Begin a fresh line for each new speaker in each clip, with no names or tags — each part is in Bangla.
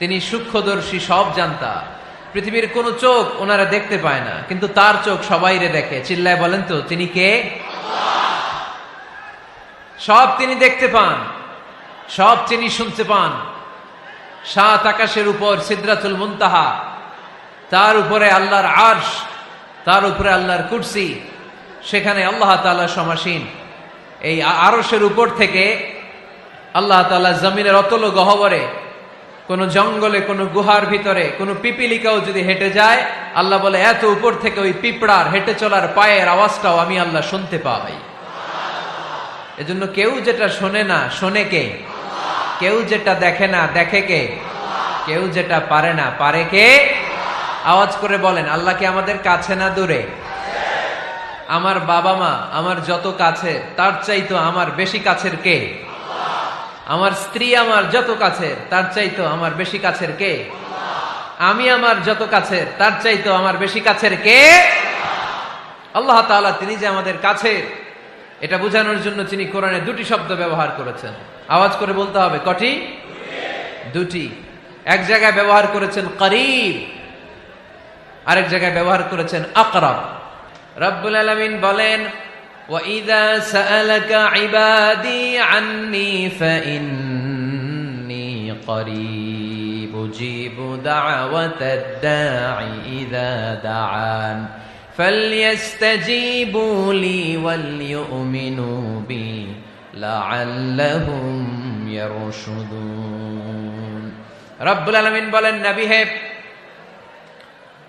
তিনি সূক্ষ্মদর্শী, সব জানতা। পৃথিবীর কোন চোখ ওনারা দেখতে পায় না, কিন্তু তার চোখ সবাইরে দেখে। চিল্লায় বলেন তো তিনি কে? সব তিনি দেখতে পান, সব তিনি শুনতে পান। সাত আকাশের উপর সিদরাতুল মুনতাহা, তার উপরে আল্লাহর আরশ, তার উপরে আল্লাহর কুরসি, সেখানে আল্লাহ তাআলা সমাসীন। এই আরশের উপর থেকে আল্লাহ তাআলা জমিনের অতল গহ্বরে, কোন জঙ্গলে, কোন গুহার ভিতরে কোন পিপিলিকাও যদি হেঁটে যায়, আল্লাহ বলে এত উপর থেকে ওই পিঁপড়ার হেঁটে চলার পায়ের আওয়াজটাও আমি আল্লাহ শুনতে পাই। এজন্য কেউ যেটা শোনে না, শোনে কে? কেউ যেটা দেখে না, দেখে কে? কেউ যেটা পারে না, পারে কে? আওয়াজ করে বলেন, আল্লাহ কি আমাদের কাছে না দূরে? আমার বাবা মা আমার যত কাছে, তার চাইতো আমার বেশি কাছের কে? আমার স্ত্রী আমার যত কাছের, তার চাইতো আমার বেশি কাছের কে? আমি আমার যত কাছের, তার চাইতো আমার বেশি কাছের কে? আল্লাহ তাআলা তিনি যে আমাদের কাছে, এটা বোঝানোর জন্য তিনি কোরআনে দুটি শব্দ ব্যবহার করেছেন। আওয়াজ করে বলতে হবে, কটি? দুটি। এক জায়গায় ব্যবহার করেছেন করিব, আরেক জায়গায় ব্যবহার করেছেন আকরাব। রব্বুল আলামিন বলেন, وَإِذَا سَأَلَكَ عِبَادِي عَنِّي فَإِنِّي قَرِيبٌ أُجِيبُ دَعْوَةَ الدَّاعِ إِذَا دَعَانِ فَلْيَسْتَجِيبُوا لِي وَلْيُؤْمِنُوا بِي لَعَلَّهُمْ يَرْشُدُونَ। রব্বুল আলামিন বলেন, নবী হে,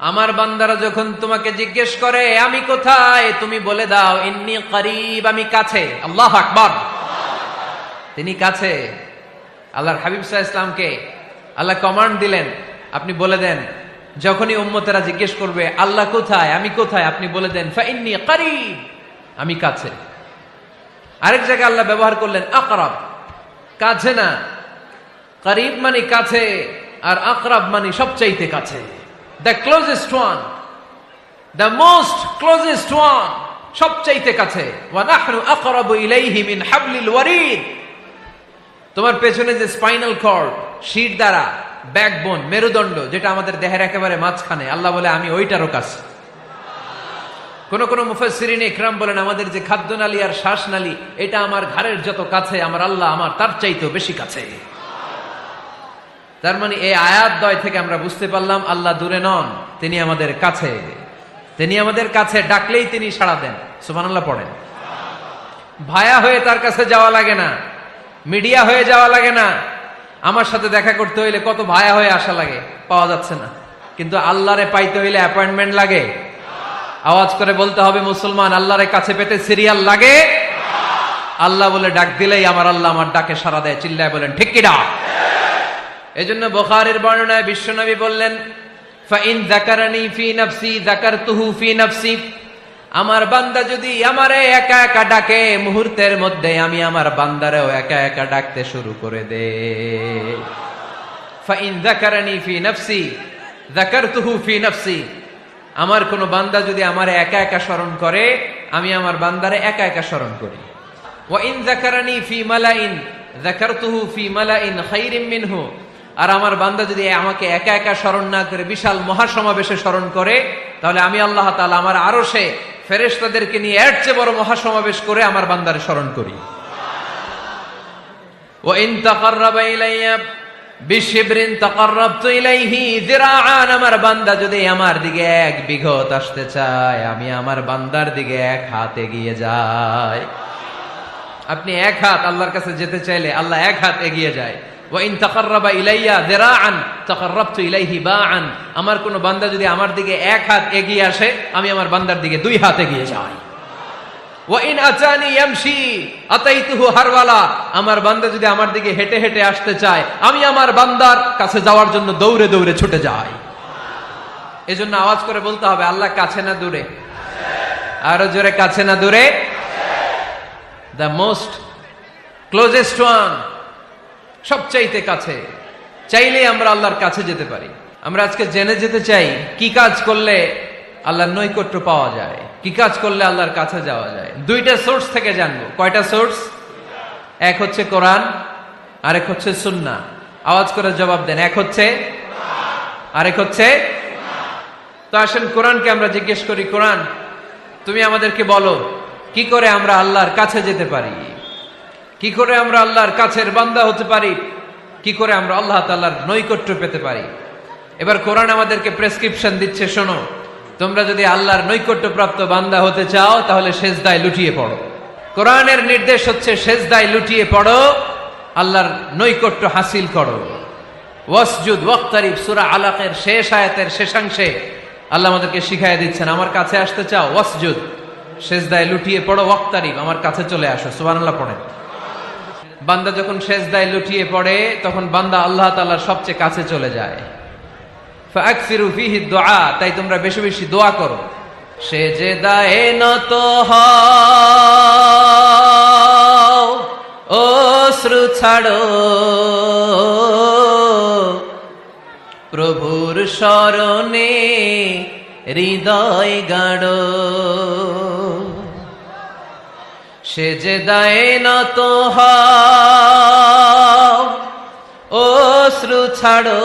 আমার বান্দারা যখন তোমাকে জিজ্ঞেস করে আমি কোথায়, তুমি বলে দাও ইন্নী করিব, আমি কাছে। আল্লাহু আকবার। তিনি কাছে। আল্লাহর হাবিব সাল্লাল্লাহু আলাইহি ওয়াসাল্লামকে আল্লাহ কমান্ড দিলেন, আপনি বলে দেন, যখনই উম্মতেরা জিজ্ঞেস করবে আল্লাহ কোথায়, আমি কোথায়, আপনি বলে দেন ফাইন্নী করিব, আমি কাছে। আরেক জায়গায় আল্লাহ ব্যবহার করলেন আকরাব, কাছে না। করিব মানে কাছে, আর আকরাব মানে সবচাইতে কাছে। The closest one, the most closest one, সবচাইতে কাছে। ওয়া নাহনু আকরাবু ইলাইহি মিন হাবলিল ওয়ারিদ। তোমার পেছনে যে স্পাইনাল কর্ড, শির দ্বারা, ব্যাকবোন, মেরুদণ্ড, যেটা আমাদের দেহের একেবারে মাঝখানে, আল্লাহ বলে আমি ওইটারও কাছে। কোন কোন মুফাসসিরিন ইকরাম বলেন, আমাদের যে খাদ্যনালী আর শ্বাসনালী, এটা আমার ঘাড়ের যত কাছে, আমার আল্লাহ আমার তার চাইতেও বেশি কাছে। তার মানে এই আয়াত দ্বয় থেকে আমরা বুঝতে পারলাম আল্লাহ দূরে নন, তিনি আমাদের কাছে। তিনি আমাদের কাছে, ডাকলেই তিনি সাড়া দেন। সুবহানাল্লাহ পড়েন। ভায়া হয়ে তার কাছে যাওয়া লাগে না, মিডিয়া হয়ে যাওয়া লাগে না। আমার সাথে দেখা করতে হইলে কত ভায়া হয়ে আসা লাগে, পাওয়া যাচ্ছে না। কিন্তু আল্লাহরে পাইতে হইলে অ্যাপয়েন্টমেন্ট লাগে। আওয়াজ করে বলতে হবে, মুসলমান, আল্লাহরে কাছে পেতে সিরিয়াল লাগে। আল্লাহ বলে ডাক দিলেই আমার আল্লাহ আমার ডাকে সাড়া দেয়। চিল্লায় বলেন ঠিক কিনা? এজন্য বুখারীর বর্ণনায় বিশ্বনবী বললেন, ফাইন যাকারানি ফি নাফসি যাকারতুহু ফি নাফসি। আমার বান্দা যদি আমারে একা একা ডাকে, মুহূর্তের মধ্যে আমি আমার বান্দারেও একা একা ডাকতে শুরু করে দেই। ফাইন যাকারানি ফি নাফসি যাকারতুহু ফি নাফসি। আমার কোন বান্দা যদি আমারে একা একা স্মরণ করে, আমি আমার বান্দারে একা একা স্মরণ করি। ওয়া ইন যাকারানি ফি মালাইন যাকারতুহু ফি মালাইন খায়রিম মিনহু। আর আমার বান্দা যদি আমাকে একা একা স্মরণ না করে বিশাল মহাসমাবেশে স্মরণ করে, তাহলে আমি আল্লাহ তাআলা আমার আরশে ফেরেশতাদেরকে নিয়ে এর চেয়ে বড় মহাসমাবেশ করে আমার বান্দারে স্মরণ করি। ওয়া ইন তাকাররাবা ইলাইয়া বিশিবরিন তাকাররাবতু ইলাইহি যিরাআন। আমার বান্দা যদি আমার দিকে এক বিঘত আসতে চায়, আমি আমার বান্দার দিকে এক হাত এগিয়ে যাই। আপনি এক হাত আল্লাহর কাছে যেতে চাইলে আল্লাহ এক হাত এগিয়ে যায়। ওয়া ইন তাকাররাবা ইলাইয়া যিরাআন তাকাররাবতু ইলাইহি বাআন। আমার কোন বান্দা যদি আমার দিকে এক হাত এগিয়ে আসে, আমি আমার বান্দার দিকে দুই হাত এগিয়ে যাই। ওয়া ইন আতানি ইয়ামশি আতাইতুহু হারওয়ালা। আমার বান্দা যদি আমার দিকে হেঁটে হেঁটে আসতে চায়, আমি আমার বান্দার কাছে যাওয়ার জন্য দৌড়ে দৌড়ে ছুটে যাই। এজন্য আওয়াজ করে বলতে হবে, আল্লাহ কাছে না দূরে? আরো জোরে, কাছে না দূরে? দ্য মোস্ট ক্লোজেস্ট ওয়ান, সবচাইতে কাছে। চাইলে আমরা আল্লাহর কাছে যেতে পারি। আমরা আজকে জেনে যেতে চাই কি কাজ করলে আল্লাহর নৈকট্য পাওয়া যায়, কি কাজ করলে আল্লাহর কাছে যাওয়া যায়। দুইটা সোর্স থেকে জানবো। কয়টা সোর্স? এক হচ্ছে কোরআন, আরেক হচ্ছে সুন্নাহ। আওয়াজ করে জবাব দেন। এক হচ্ছে, আরেক হচ্ছে। তো আসেন কোরআনকে আমরা জিজ্ঞেস করি, কোরআন তুমি আমাদেরকে বলো কি করে আমরা আল্লাহর কাছে যেতে পারি, কি করে আমরা আল্লাহর কাছের বান্দা হতে পারি, কি করে আমরা আল্লাহ তাআলার নৈকট্য পেতে পারি। এবার কোরআন আমাদেরকে প্রেসক্রিপশন দিচ্ছে, শোনো, তোমরা যদি আল্লাহর নৈকট্যপ্রাপ্ত বান্দা হতে চাও তাহলে সেজদায় লুটিয়ে পড়ো। কোরআনের নির্দেশ হচ্ছে সেজদায় লুটিয়ে পড়ো, আল্লাহর নৈকট্য হাসিল করো। ওয়াসজুদ ওয়াক্তারিব, সূরা আলাকের শেষ আয়াতের শেষাংশে আল্লাহ আমাদেরকে শিখাইয়া দিচ্ছেন, আমার কাছে আসতে চাও, ওয়াসজুদ, সেজদায় লুটিয়ে পড়ো, ওয়াক্তারিব, আমার কাছে চলে আসো। সুবহানাল্লাহ পড়েন। বান্দা যখন সেজদায় লুটিয়ে পড়ে তখন বান্দা আল্লাহ তাআলার সবচেয়ে কাছে চলে যায়। ফাকসিরু ফিহি দুআ, তাই তোমরা বেশি বেশি দোয়া করো। সেজদায়ে নত হও, অশ্রু ছাড়ো, প্রভুর শরণে হৃদয় গাড়ো। সেজদায়ে নত হও, অশ্রু ছাড়ো,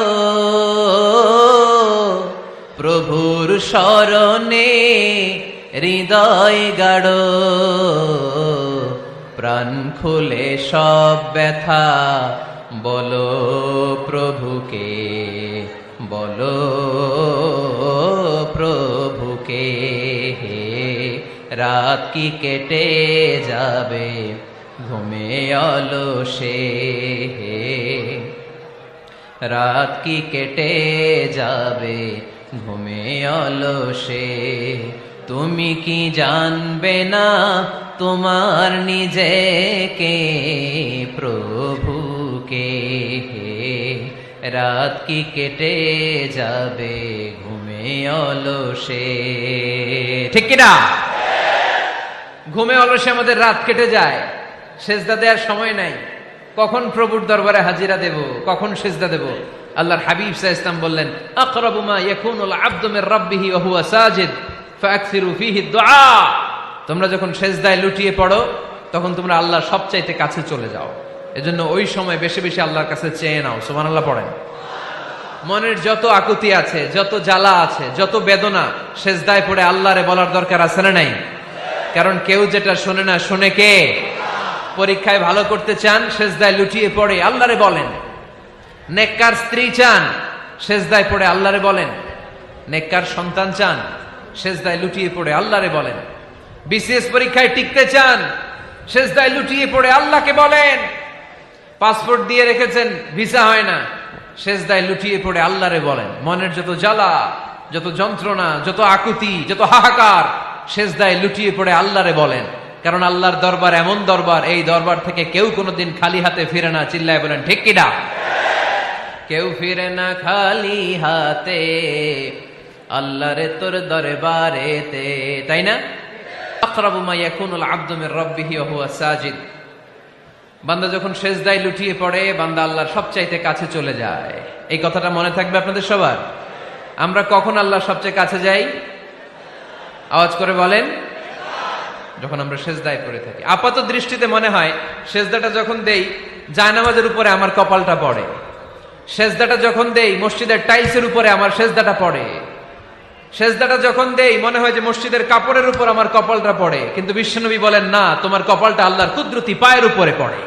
প্রভুর শরণে হৃদয় গাড়ো। প্রাণ খুলে সব ব্যথা বলো প্রভুকে, বলো প্রভুকে। রাত কি কেটে যাবে ঘুমে অলসে, রাত কি কেটে যাবে ঘুমে অলসে। তুমি কি জানবে না তোমার নিজেকে প্রভুকে, রাত কি কেটে যাবে ঘুমে অলসে। ঠিক কিনা? ঘুমে অলসে আমাদের রাত কেটে যায়, সেজদা দেওয়ার সময় নাই। কখন প্রভুর দরবারে হাজিরা দেব, কখন সেজদা দেব? আল্লাহর হাবিব সাল্লাল্লাহু আলাইহি ওয়াসাল্লাম বললেন, আকরাবু মা ইয়াকুনুল আবদু মির রাব্বিহি ওয়া হুয়া সাজিদ ফাকসিরু ফিহি দুআ। তোমরা যখন সেজদায় লুটিয়ে পড়ো তখন তোমরা আল্লাহর সবচাইতে কাছে চলে যাও। এজন্য ওই সময় বেশি বেশি আল্লাহর কাছে চেয়ে নাও। সুবহানাল্লাহ পড়েন। মনের যত আকুতি আছে, যত জ্বালা আছে, যত বেদনা, সেজদায় পড়ে আল্লাহরে বলার দরকার আছে না নাই? কারণ কেউ যেটা শোনে না, শোনে কে? পরীক্ষায় ভালো করতে চান, সেজদায় লুটিয়ে পড়ে আল্লাহরে বলেন। নেককার স্ত্রী চান, সেজদায় পড়ে আল্লাহরে বলেন। নেককার সন্তান চান, সেজদায় লুটিয়ে পড়ে আল্লাহরে বলেন। বিসিএস পরীক্ষায় টিকতে চান, সেজদায় লুটিয়ে পড়ে আল্লাহকে বলেন। পাসপোর্ট দিয়ে রেখেছেন, ভিসা হয় না, সেজদায় লুটিয়ে পড়ে আল্লাহরে বলেন। মনের যত জ্বালা, যত যন্ত্রণা, যত আকুতি, যত হাহাকার, সেজদায় লুটিয়ে পড়ে আল্লাহরে বলেন। কারণ আল্লাহর দরবার এমন দরবার, এই দরবার থেকে কেউ কোনোদিন খালি হাতে ফিরে না। চিল্লায় বলেন ঠিক কিনা? কেউ ফিরে না খালি হাতে আল্লাহরে তোর দরবারেতে, তাই না? আকরাবু মা ইয়াকুনুল আবদু মির রাব্বিহি ওয়া হুয়া সাজিদ। বান্দা যখন সেজদায় লুটিয়ে পড়ে বান্দা আল্লাহর সবচাইতে কাছে চলে যায়। এই কথাটা মনে থাকবে আপনাদের সবার। আমরা কখন আল্লাহর সবচেয়ে কাছে যাই? আওয়াজ করে বলেন। যখন আমরা সেজদায় পড়ে থাকি। আপাত দৃষ্টিতে মনে হয় সেজদাটা যখন দেই জায়নামাজের উপরে আমার কপালটা পড়ে, সেজদাটা যখন দেই মসজিদের টাইলসের উপরে আমার সেজদাটা পড়ে, সেজদাটা যখন দেই মনে হয় যে মসজিদের কাপড়ের উপর আমার কপালটা পড়ে। কিন্তু বিশ্বনবী বলেন না, তোমার কপালটা আল্লাহর কুদরতি পায়ের উপরে পড়ে।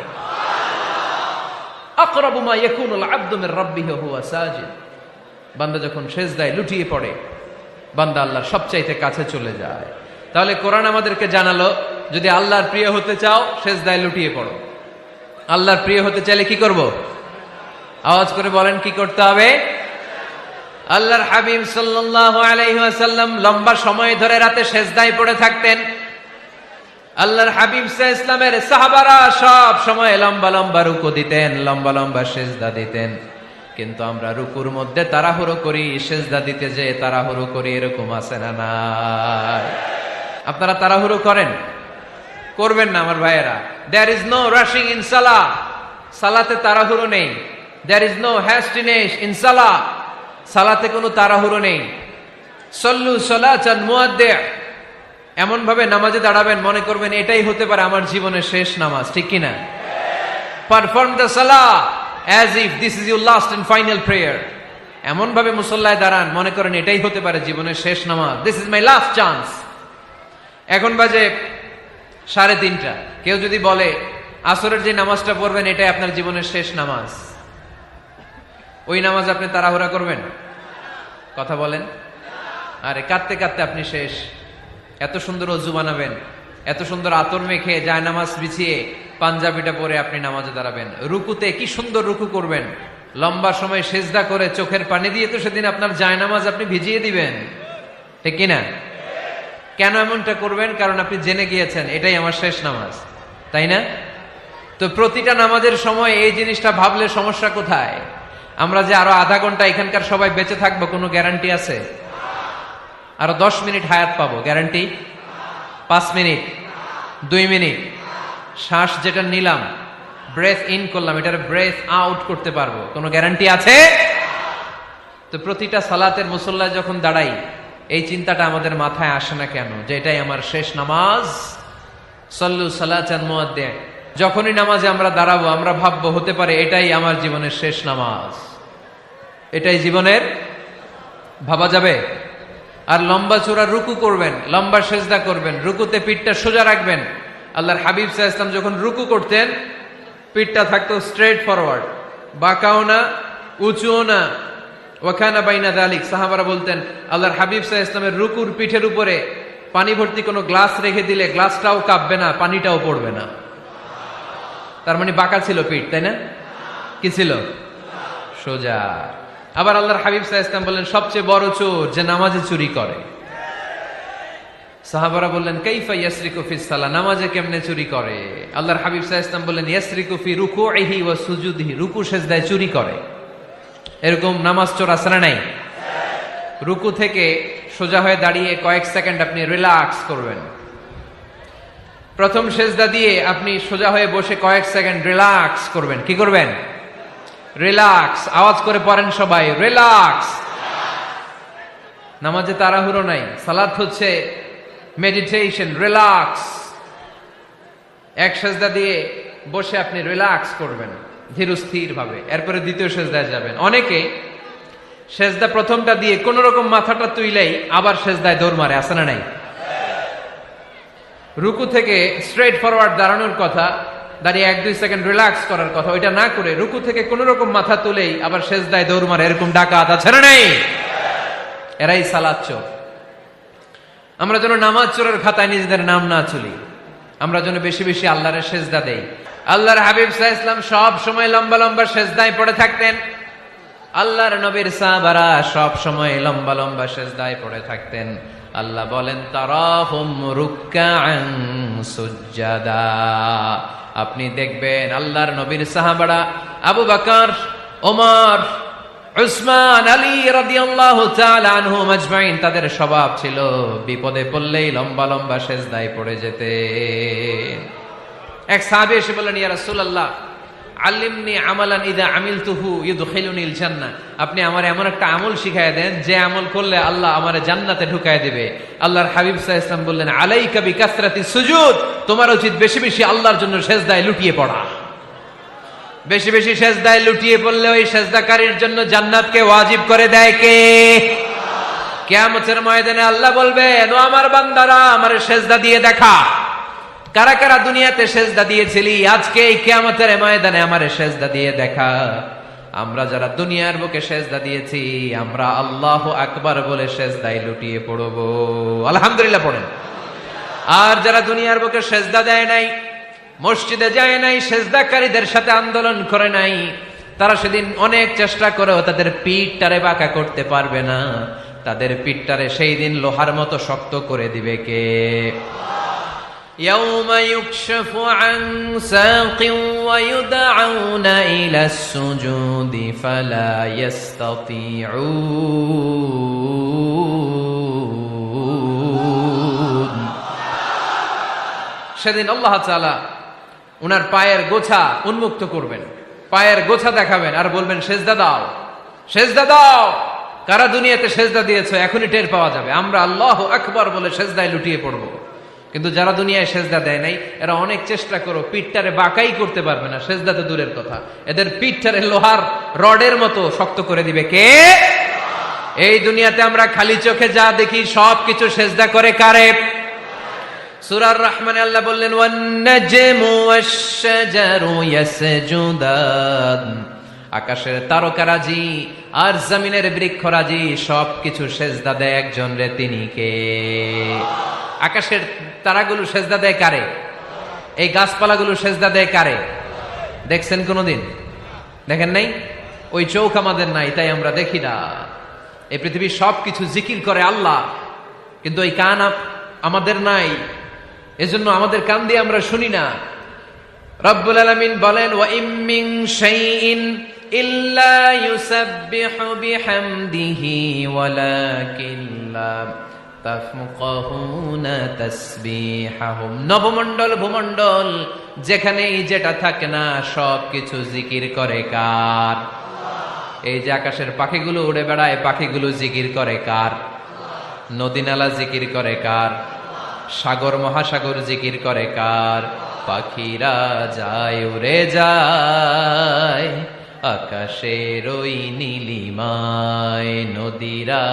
আকরাবু মা ইয়াকুনুল আবদু মির রাব্বিহি ওয়া হুয়া সাজিদ। বান্দা যখন সেজদায় লুটিয়ে পড়ে বান্দা আল্লাহর সবচাইতে কাছে চলে যায়। তাহলে কোরআন আমাদেরকে জানালো, যদি আল্লাহর প্রিয় হতে চাও সেজদায় লুটিয়ে পড়ো। আল্লাহর প্রিয় হতে চাইলে কি করব? আওয়াজ করে বলেন কি করতে হবে? আল্লাহর হাবিব সাল্লাল্লাহু আলাইহি ওয়াসাল্লাম লম্বা সময় ধরে রাতে সেজদায় পড়ে থাকতেন। আল্লাহর হাবিব সাল্লাল্লাহু আলাইহি ওয়াসাল্লামের সাহাবারা সব সময় লম্বা লম্বা রুকু দিতেন, লম্বা লম্বা সেজদা দিতেন। কিন্তু আমরা রুকুর মধ্যে তাড়াহুড়ো করি, সেজদা দিতে যে তাড়াহুড়ো করি, এরকম আছে না নাই? আপনারা তাড়াহুড়ো করেন? করবেন না আমার ভাইয়েরা। There is no rushing in সালাহ। সালাতে তাড়াহুড়ো নেই। There is no hastiness in সালাহ। সালাতে কোনো তাড়াহুড়ো নেই। সল্লু সালাতান মুআদ্দি'। এমন ভাবে নামাজে দাঁড়াবেন মনে করবেন এটাই হতে পারে আমার জীবনের শেষ নামাজ, ঠিক কিনা? Perform the Salah as if this is your last and final prayer. এমন ভাবে মুসল্লায় দাঁড়ান মনে করেন এটাই হতে পারে জীবনের শেষ নামাজ। This is my last chance. এখন বাজে 3:30। কেউ যদি বলে আসরের যে নামাজটা পড়বেন এটাই আপনার জীবনের শেষ নামাজ, ওই নামাজ আপনি তাড়াহুড়া করবেন? কথা বলেন। আরে কাঁদতে কাঁদতে আপনি শেষ। এত সুন্দর অজু বানাবেন, এত সুন্দর আতর মেখে যায় নামাজ বিছিয়ে পাঞ্জাবিটা পরে আপনি নামাজে দাঁড়াবেন। রুকুতে কি সুন্দর রুকু করবেন, লম্বা সময় সেজদা করে চোখের পানি দিয়ে তো সেদিন আপনার যায় নামাজ আপনি ভিজিয়ে দিবেন, ঠিক কিনা? কেন এমনটা করবেন? কারণ আপনি জেনে গিয়েছেন এটাই আমার শেষ নামাজ, তাই না? তো প্রতিটা নামাজের সময় এই জিনিসটা ভাবলে সমস্যা কোথায়? আমরা যে আরো আধা ঘন্টা এখানকার সবাই বেঁচে থাকবো কোনো গ্যারান্টি আছে? আরো 10 মিনিট হায়াত পাবো, গ্যারান্টি? 5 মিনিট, 2 মিনিট, শ্বাস যেটা নিলাম, ব্রেথ ইন করলাম, এটার ব্রেথ আউট করতে পারবো, কোনো গ্যারান্টি আছে? তো প্রতিটা সালাতের মুসল্লায় যখন দাঁড়াই এই চিন্তাটা আমাদের মাথায় আসে না কেন যে এটাই আমার শেষ নামাজ? সল্লু সালাতান মুআদ্দিন। যখনই নামাজে আমরা দাঁড়াবো আমরা ভাববো হতে পারে এটাই আমার জীবনের শেষ নামাজ, এটাই জীবনের, ভাবা যাবে? আর লম্বা চূড়া রুকু করবেন, লম্বা সেজদা করবেন, রুকুতে পিঠটা সোজা রাখবেন। আল্লাহর হাবিব সাল্লাল্লাহু আলাইহি ওয়াসাল্লাম যখন রুকু করতেন পিঠটা থাকতো স্ট্রেট ফরওয়ার্ড, বাঁকাও না উঁচুও না, ওয়াকানা বাইনা যালিক। সাহাবারা বলতেন আল্লাহর হাবিব সাল্লাল্লাহু আলাইহি ওয়াসাল্লামের রুকুর পিঠের উপরে পানি ভর্তি কোনো গ্লাস রেখে দিলে গ্লাসটাও কাঁপবে না, পানিটাও পড়বে না। তার মানে বাঁকা ছিল পিঠ, তাই না? কি ছিল? সোজা। আবার আল্লাহর হাবিব সাল্লাল্লাহু আলাইহি ওয়াসাল্লাম বললেন সবচেয়ে বড় চোর যে নামাজে চুরি করে। সাহাবারা বললেন কাইফা ইয়াসরিকু ফিস সালাহ, নামাজে কেমনে চুরি করে? আল্লাহর হাবিব সাল্লাল্লাহু আলাইহি ওয়াসাল্লাম বললেন ইয়াসরিকু ফি রুকুইহি ওয়া সুজুদিহি, রুকু সেজদায় চুরি করে। এরকম নামাজ চোর আছে না নাই? রুকু থেকে সোজা হয়ে দাঁড়িয়ে কয়েক সেকেন্ড আপনি রিল্যাক্স করবেন। প্রথম সেজদা দিয়ে আপনি সোজা হয়ে বসে কয়েক সেকেন্ড রিল্যাক্স করবেন। কি করবেন? রিল্যাক্স। আওয়াজ করে পড়েন সবাই, রিল্যাক্স। নামাজে তাড়াহুড়ো নাই, সালাত হচ্ছে মেডিটেশন, রিল্যাক্স। এক সেজদা দিয়ে বসে আপনি রিল্যাক্স করবেন ধীরস্থির ভাবে, এরপরে দ্বিতীয় সেজদায় যাবেন। অনেকে সেজদা প্রথমটা দিয়ে কোন রকম মাথাটা তুইলেই আবার সেজদায় দৌড় মারে, আছে না নাই? রুকু থেকে স্ট্রেট ফরওয়ার্ড দাঁড়ানোর কথা, দাঁড়িয়ে 1-2 সেকেন্ড রিল্যাক্স করার কথা, ওইটা না করে রুকু থেকে কোন রকম মাথা তুলেই আবার সেজদায় দৌড় মারে, এরকম ডাকাত আছে না নাই? এরাই সালাত চোর। আমরা যেন নামাজ চোরের খাতায় নিজেদের নাম না চলি, আমরা যেন বেশি বেশি আল্লাহর সেজদা দেই। আল্লাহর হাবিব সাল্লাল্লাহু আলাইহি ওয়াসাল্লাম সব সময় লম্বা লম্বা সেজদায় পড়ে থাকতেন। আল্লাহর নবীর সাহাবারা সব সময় লম্বা লম্বা সেজদায় পড়ে থাকতেন। আল্লাহ বলেন তারাহুম রুকআন সুজদা, আপনি দেখবেন আল্লাহর নবীর সাহাবারা আবু বকর, ওমর, উসমান, আলী রাদিয়াল্লাহু তাআলা আনহুম আজমাইন, তাদের স্বভাব ছিল বিপদে পড়লেই লম্বা লম্বা সেজদায় পড়ে যেতেন। এক সাহাবী এসে বললেন ইয়া রাসূলুল্লাহ আল্লিমনি আমালান ইযা আমিলতুহু ইউদখিলুনিল জান্নাহ, আপনি আমারে এমন একটা আমল শিখায় দেন যে আমল করলে আল্লাহ আমারে জান্নাতে ঢুকায় দিবে। আল্লাহর হাবিব সাল্লাল্লাহু আলাইহি ওয়াসাল্লাম বললেন আলাইকা বিকাসরাতিস সুজুদ, তোমার উচিত বেশি বেশি আল্লাহর জন্য সেজদায় লুটিয়ে পড়া। বেশি বেশি সেজদায় লুটিয়ে পড়লে ওই সেজদাকারীর জন্য জান্নাতকে ওয়াজিব করে দেয় কে? কিয়ামতের ময়দানে আল্লাহ বলবেন ও আমার বান্দারা আমারে সেজদা দিয়ে দেখা, কারা কারা দুনিয়াতে সেজদা দিয়েছিলি, আজকে এই কিয়ামতের ময়দানে আমারে সেজদা দিয়ে দেখা। আমরা যারা দুনিয়ার বুকে সেজদা দিয়েছি আমরা আল্লাহু আকবার বলে সেজদায় লুটিয়ে পড়ব, আলহামদুলিল্লাহ পড়েন। আর যারা দুনিয়ার বুকে সেজদা দেয় নাই, মসজিদে যায় নাই, সেজদাকারীদের সাথে আন্দোলন করে নাই, তারা সেদিন অনেক চেষ্টা করেও তাদের পিঠটারে বাঁকা করতে পারবে না। তাদের পিঠটারে সেই দিন লোহার মতো শক্ত করে দিবে কে? يوم يكشف عن ساق ويدعون إلى السجود فلا يستطيعون। সেদিন আল্লাহ তাআলা উনার পায়ের গোছা উন্মুক্ত করবেন, পায়ের গোছা দেখাবেন আর বলবেন সেজদা দাও, সেজদা দাও। কারা দুনিয়াতে সেজদা দিয়েছো এখনই টের পাওয়া যাবে। আমরা আল্লাহু আকবার বলে সেজদায় লুটিয়ে পড়বো, কিন্তু যারা দুনিয়ায় সেজদা দেয় নাই এরা অনেক চেষ্টা করো পিঠটারে বাঁকাই করতে পারবে না, সেজদা তো দূরের কথা, এদের পিঠটারে লোহার রডের মতো শক্ত করে দিবে কে? এই দুনিয়াতে আমরা খালি চোখে যা দেখি সব কিছু সেজদা করে কারে? সূরার রহমানে আল্লাহ বললেন ওয়ান নাজমু ওয়াশ-শাজারু ইয়াসজুদান, আকাশের তারকারাজি আর জমিনের বৃক্ষরাজি সবকিছু সেজদা দেয় একজন রে, তিনি কে? আকাশের তারাগুলো সেজদা দেয় কারে? এই গাছপালাগুলো সেজদা দেয় কারে? দেখছেন কোনদিন? দেখেন নাই? ওই চোখ আমাদের নাই, তাই আমরা দেখি না। এই পৃথিবীর সবকিছু জিকির করে আল্লাহ, কিন্তু ওই কান আমাদের নাই, এজন্য আমাদের কান দিয়ে আমরা শুনি না। রব্বুল আলামিন বলেন ওয়া ইম মিন শাইইন ইল্লা ইউসাব্বিহু বিহামদিহি ওয়ালাকিন লা তাফকাহুনা তাসবিহাহুম। নবমণ্ডল ভূমণ্ডল যেখানেই যেটা থাকে না সবকিছু জিকির করে কার? এই যে আকাশের পাখিগুলো উড়ে বেড়ায়, পাখিগুলো জিকির করে কার? নদী নালা জিকির করে কার? সাগর মহাসাগর জিকির করে কার? পাখিরা যায় উড়ে যায় আকাশের ওই নীলিমায়, নদীরা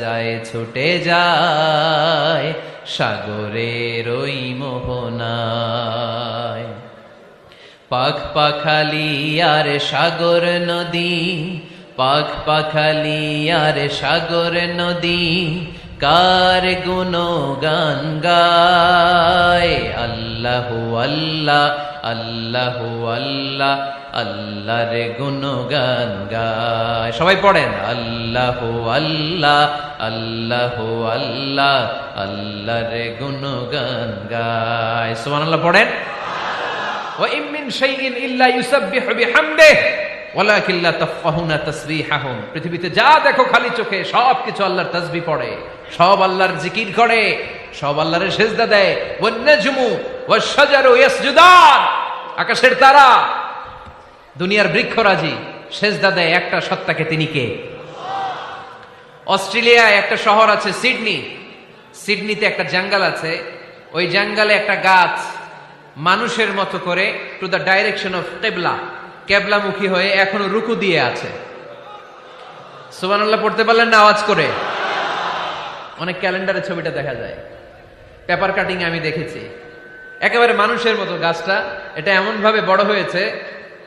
যায় ছুটে যায় সাগরের ওই মোহনায়। পাখ পাখালি আর সাগর নদী, পাখ পাখালি আর সাগর নদী কার গুণগান গায়? আল্লাহু আল্লাহ আল্লাহু আল্লাহ আল্লাহর গুণগান গায়। সবাই পড়েন আল্লাহু আল্লাহ আল্লাহু আল্লাহ আল্লাহর গুণগান গায়। সুবহানাল্লাহ পড়েন। ওয়া ইম মিন শাইইন ইল্লা ইউসাব্বিহু বিহামদিহি ওয়ালাকিন লা তাফকাহুনা তাসবিহাহুম। পৃথিবীতে যা দেখো খালি চোখে সবকিছু আল্লাহর তাসবিহ পড়ে, সব আল্লাহর জিকির করে, সব আল্লাহর সেজদা দেয়। ওয়ান নাজমু ওয়াশ-শাজারু ইয়াসজুদান, আকাশের তারা দুনিয়ার বৃক্ষরাজি সেজদা দেয় একটা সত্তাকে, তিনি কে? অস্ট্রেলিয়ায় একটা শহর আছে সিডনি, সিডনিতে একটা জঙ্গল আছে, ওই জঙ্গলে একটা গাছ মানুষের মতো করে টু দ্য ডাইরেকশন অফ কিবলা, কেবলামুখী হয়ে এখনো রুকু দিয়ে আছে। সুবহানাল্লাহ পড়তে পারলেন না আওয়াজ করে? অনেক ক্যালেন্ডারে ছবিটা দেখা যায়, পেপার কাটিং আমি দেখেছি, একেবারে মানুষের মতো গাছটা। এটা এমন ভাবে বড় হয়েছে,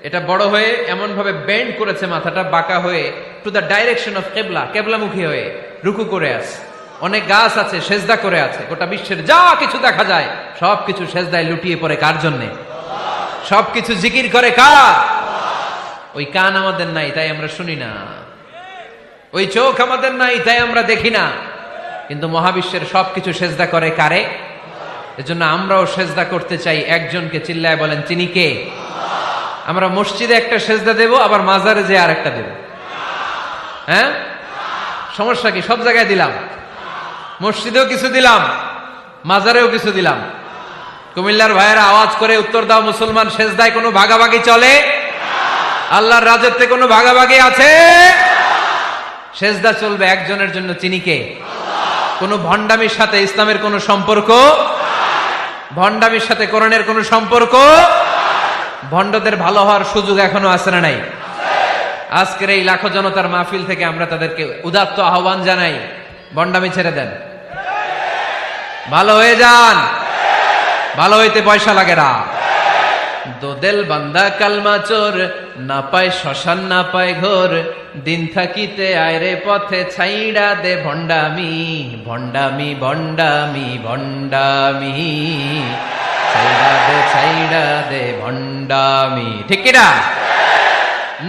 এটা বড় হয়ে এমন ভাবে বেন্ড করেছে, মাথাটা বাঁকা হয়ে টু দ্য ডাইরেকশন অফ কিবলা, কেবলামুখী হয়ে রুকু করে আছে। অনেক গাছ আছে সেজদা করে আছে। গোটা বিশ্বের যা কিছু দেখা যায় সবকিছু সেজদায় লুটিয়ে পড়ে কার জন্যে? সবকিছু জিকির করে কার? ওই কান আমাদের নাই, তাই আমরা শুনি না। ওই চোখ আমাদের নাই, তাই আমরা দেখি না। কিন্তু মহাবিশ্বের সবকিছু সেজদা করে কারে? এজন্য আমরাও সেজদা করতে চাই একজনকে। চিল্লায় বলেন তিনি কে? আমরা মসজিদে একটা সেজদা দেব, আবার মাজারে যে আর একটা দেব। হ্যাঁ, সমস্যা কি? সব জায়গায় দিলাম, মসজিদেও কিছু দিলাম, মাজারেও কিছু দিলাম। কুমিল্লার ভাইয়েরা আওয়াজ করে উত্তর দাও, মুসলমান সেজদায় কোনো ভাগাভাগি চলে? আল্লাহর রাজত্বে কোনো ভাগাভাগি আছে? সেজদা চলবে একজনের জন্য, তিনি কে? কোনো ভণ্ডামির সাথে ইসলামের কোনো সম্পর্ক? ভণ্ডামির সাথে কোরআনের কোনো সম্পর্ক? ভণ্ডদের ভালো হওয়ার সুযোগ এখনো আছে না নাই? আজকের এই লাখো জনতার মাহফিল থেকে আমরা তাদেরকে উদাত্ত আহ্বান জানাই, ভণ্ডামি ছেড়ে দেন, ভালো হয়ে যান। ভালো হইতে পয়সা লাগে না। দোদেল বান্দা কালমা চোর, না পায় শ্মশান না পায় ঘোর, দিন থাকিতে আয়রে পথে ছাইড়া দে ভণ্ডামি, ভণ্ডামি ভণ্ডামি ভণ্ডামি, ছাইড়া দে ভণ্ডামি। ঠিক কিনা?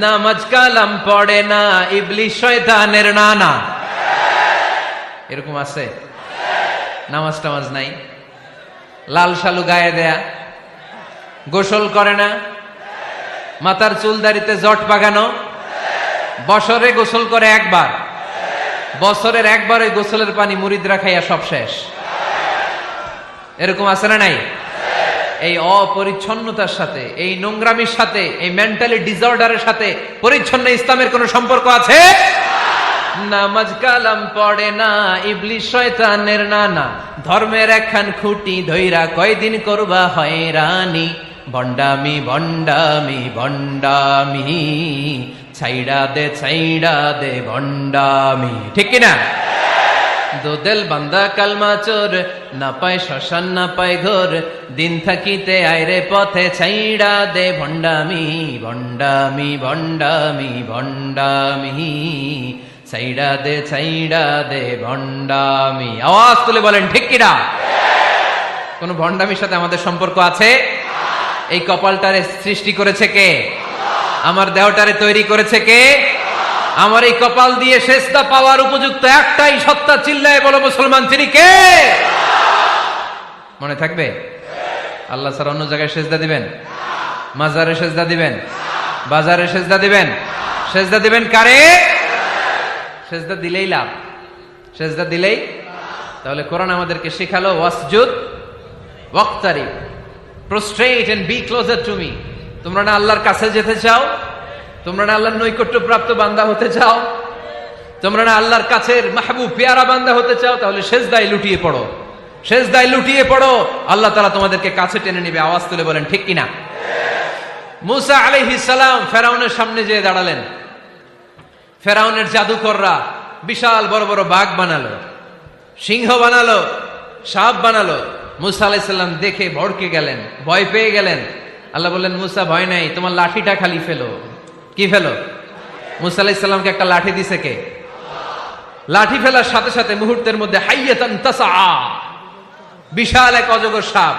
নামাজ কালাম পড়ে না, ইবলিশ শয়তানের নানা। এরকম আছে? নামাজ টামাজ নাই, লাল শালু গায়ে দেয়া, গোসল করে না, মাথার চুল দাড়িতে জট পাকানো, বছরে গোসল করে একবার, বছরের একবারে গোসলের পানি মুরিদরা খাইয়া সব শেষ। এরকম আছে না নাই? এই অপরিচ্ছন্নতার সাথে, এই নোংরামির সাথে, এই মেন্টালি ডিসঅর্ডারের সাথে পরিচ্ছন্ন ইসলামের কোন সম্পর্ক আছে? নামাজ কালাম পড়ে না, ইবলিস শয়তানের নানা, ধর্মের একখান খুঁটি ধইরা কয়দিন করবা হয়রানি, ভণ্ডামি ভণ্ডামি ভণ্ডামি, ছাইড়া দে ভণ্ডামি। ঠিক কিনা? দোদেল বান্দা কালমা চোর, না পায় শ্মশান না পায় ঘোর, দিন থাকিতে আইরে পথে ছাইড়া দে ভণ্ডামি ভণ্ডামি ভণ্ডামি ভণ্ডামি, ছাইড়া দে ভণ্ডামি। আওয়াজ তুলে বলেন ঠিক কিনা? কোন ভণ্ডামির সাথে আমাদের সম্পর্ক আছে? এই কপালটারে সৃষ্টি করেছে কে? আমার দেহটারে তৈরি করেছে কে? আমার এই কপাল দিয়ে সেজদা পাওয়ার উপযুক্ত একটাই সত্তা, চিল্লায় বলো মুসলমান, তিনি কে? মনে থাকবে? আল্লাহ ছাড়া অন্য জায়গায় সেজদা দিবেন? মাজারে সেজদা দিবেন? বাজারে সেজদা দিবেন? সেজদা দিবেন কারে? সেজদা দিলেই লাভ, সেজদা দিলেই। তাহলে কোরআন আমাদেরকে শেখালো ওয়াসজুদ ওয়াক্তারিব, prostrate and be closer to me। তোমরা না আল্লাহর কাছে যেতে চাও? তোমরা না আল্লাহর নৈকট্য প্রাপ্ত বান্দা হতে চাও? তোমরা না আল্লাহর কাছের মাহবুব পেয়ারা বান্দা হতে চাও? তাহলে সেজদায় লুটিয়ে পড়ো, সেজদায় লুটিয়ে পড়ো, আল্লাহ তাআলা তোমাদেরকে কাছে টেনে নেবে। আওয়াজ তুলে বলেন ঠিক কিনা? মুসা আলাইহিস সালাম ফেরাউনের সামনে যেয়ে দাঁড়ালেন। ফেরাউনের জাদুকররা বিশাল বড় বড় বাঘ বানালো, সিংহ বানালো, সাপ বানালো। মুসা আলাইহিস সালাম দেখে ভড়কে গেলেন, ভয় পেয়ে গেলেন। আল্লাহ বললেন, মুসা ভয় নাই, তোমার লাঠিটা খালি ফেলো। কি ফেলো? মুসা আলাইহিস সালামকে একটা লাঠি দিছে কে? লাঠি ফেলার সাথে সাথে মুহূর্তের মধ্যে হাইয়াতান তাসআ, বিশাল এক অজগর সাপ।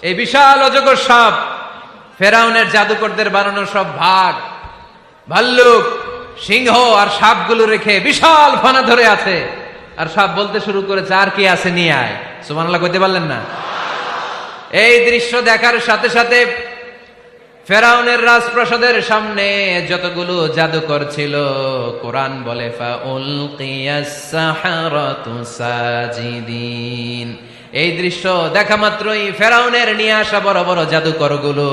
এই বিশাল অজগর সাপ ফেরাউনের জাদুকরদের বানানো সব ভাগ, ভাল্লুক, সিংহ আর সাপগুলো রেখে বিশাল ফানা ধরে আছে। আর সাপ বলতে শুরু করেছে, আর কি আছে নিয়ে আয়। সুবহানাল্লাহ কইতে পারলেন না? এই দৃশ্য দেখার সাথে সাথে ফেরাউনের রাজপ্রাসাদের সামনে যতগুলো জাদুকর ছিল, কোরআন বলে ফাউলকিয়াস সাহারাতু সাজিদিন। এই দৃশ্য দেখা মাত্রই ফেরাউনের নিয়ে আসা বড় বড় জাদুকরগুলো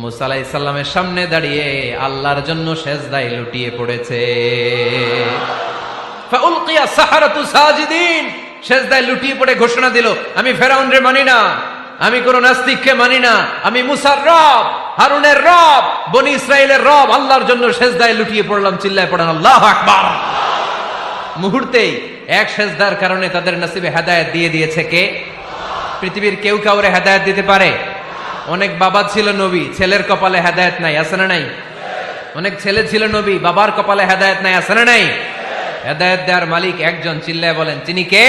মুসা আলাইহিস সালামের সামনে দাঁড়িয়ে আল্লাহর জন্য সেজদায় লুটিয়ে পড়েছে। ফাউলকিয়াস সাহারাতু সাজিদিন, সেজদায় লুটিয়ে পড়ে ঘোষণা দিল, আমি ফেরাউনরে মানি না, আমি কোন নাস্তিককে মানি না, আমি মুসার রব, হারুনের রব, বনি ইসরাইলের রব, আল্লাহর জন্য সেজদায় লুটিয়ে পড়লাম। চিল্লায় পড়েন আল্লাহু আকবার। মুহূর্তেই এক সেজদার কারণে তাদের নসিবে হেদায়েত দিয়ে দিয়েছে কে? পৃথিবীর কেউ কাউরে হেদায়েত দিতে পারে? অনেক বাবা ছিল নবী, ছেলের কপালে হেদায়েত নাই, আছে না নাই? অনেক ছেলে ছিল নবী, বাবার কপালে হেদায়েত নাই, আছে না নাই? হেদায়েত দেওয়ার মালিক একজন, চিল্লায় বলেন তিনি কে?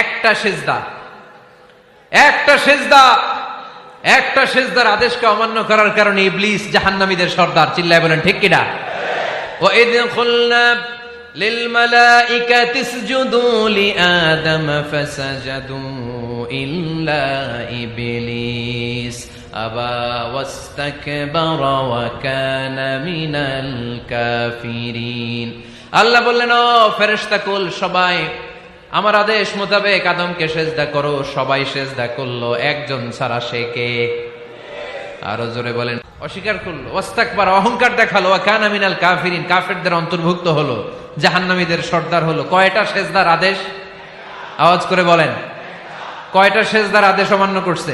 একটা সিজদা, একটা সিজদা, একটা সিজদার আদেশকে অমান্য করার কারণে ইবলিস জাহান্নামীদের সর্দার। চিল্লায় বলেন ঠিক কিনা? ওয়া ইয কুলনা লিল মালাইকাতি ইসজুদু লিআদম ফাসাজাদু ইল্লা ইবলিস আবা ওয়াস্তাকবারা ওয়া কানা মিনাল কাফিরিন। আল্লাহ বললেন, ও ফেরেশতাকুল সবাই আমার আদেশ মোতাবেক আদমকে সেজদা করো। সবাই সেজদা করলো, একজন ছাড়া, সে কে? আরো জোরে বলেন। অস্বীকার করলো, ওয়াস্তাকবারা, অহংকার দেখালো, ওয়া কানা মিনাল কাফিরিন, কাফেরদের অন্তর্ভুক্ত হলো, জাহান্নামীদের সর্দার হলো। কয়টা সেজদার আদেশ? আওয়াজ করে বলেন, কয়টা সেজদার আদেশ অমান্য করছে?